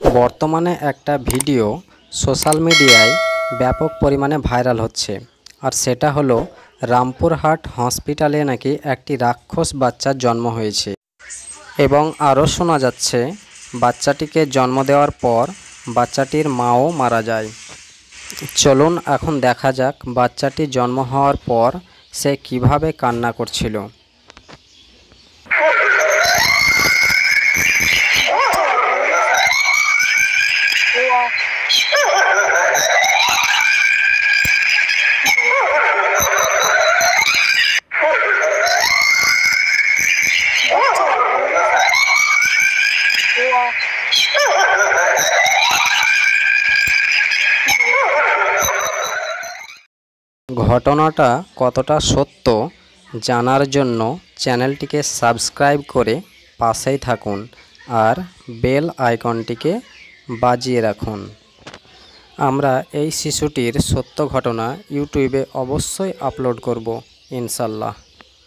বর্তমানে একটা video social মিডিয়ায় ব্যাপক পরিমাণে ভাইরাল হচ্ছে, আর সেটা হলো রামপুরহাট হসপিটালে নাকি একটি রাক্ষস বাচ্চার জন্ম হয়েছে এবং আরও শোনা যাচ্ছে বাচ্চাটিকে জন্ম দেওয়ার পর বাচ্চাটির মাও মারা যায়। চলুন এখন দেখা যাক বাচ্চাটি জন্ম হওয়ার পর সে কিভাবে কান্না করছিল। ঘটনাটা কতটা সত্য জানার জন্য চ্যানেলটিকে সাবস্ক্রাইব করে পাশেই থাকুন আর বেল আইকনটিকে বাজিয়ে রাখুন। আমরা এই শিশুটির সত্য ঘটনা ইউটিউবে অবশ্যই আপলোড করব ইনশাল্লাহ।